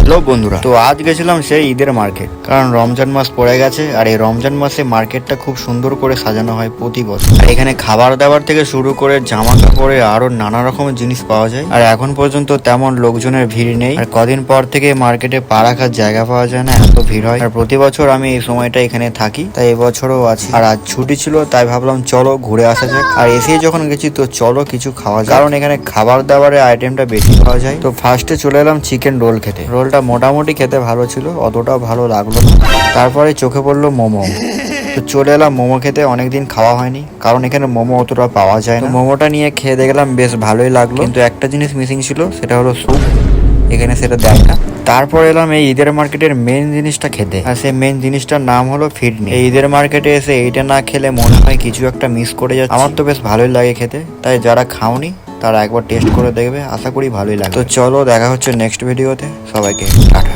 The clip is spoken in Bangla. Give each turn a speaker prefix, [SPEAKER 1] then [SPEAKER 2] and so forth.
[SPEAKER 1] হ্যালো বন্ধুরা, তো আজ গেছিলাম সেই ঈদের মার্কেট। কারণ রমজান মাস পড়ে গেছে, আর এই রমজান মাসে মার্কেটটা খুব সুন্দর করে সাজানো হয় প্রতি বছর। আর এখানে খাবার দাবার থেকে শুরু করে জামা কাপড়ে আরো নানা রকমের জিনিস পাওয়া যায়। আর এখন পর্যন্ত তেমন লোকজনের ভিড় নেই, আর কদিন পর থেকে মার্কেটে পা রাখার জায়গা পাওয়া যায় না, এত ভিড় হয়। আর প্রতি বছর আমি এই সময়টা এখানে থাকি, তাই এবছরও আছি। আর আজ ছুটি ছিল, তাই ভাবলাম চলো ঘুরে আসা যাক। আর এসে যখন গেছি তো চলো কিছু খাওয়া যায়, কারণ এখানে খাবার দাবারের আইটেমটা বেশি পাওয়া যায়। তো ফার্স্টে চলে এলাম চিকেন রোল খেতে। রোলটা মোটামুটি খেতে ভালো ছিল, অতটাও ভালো লাগলো না। তারপরে চোখে পড়লো মোমো। তো চলে এলাম মোমো খেতে, অনেকদিন খাওয়া হয়নি, কারণ এখানে মোমো অতটা পাওয়া যায় না। মোমোটা নিয়ে খেয়ে দেখলাম বেশ ভালোই লাগলো, কিন্তু একটা জিনিস মিসিং ছিল, সেটা হলো স্যুপ। এখানে সেটা দেয় না। তারপর এলাম এই ঈদের মার্কেটের মেন জিনিসটা খেতে, আর সেই মেন জিনিসটার নাম হলো ফিরনি। এই ঈদের মার্কেটে এসে এইটা না খেলে মনে হয় কিছু একটা মিস করে যাচ্ছে। আমার তো বেশ ভালোই লাগে খেতে, তাই যারা খাওনি তারা একবার টেস্ট করে দেখবে, আশা করি ভালোই লাগে। তো চলো দেখা হচ্ছে নেক্সট ভিডিওতে, সবাইকে টাটা।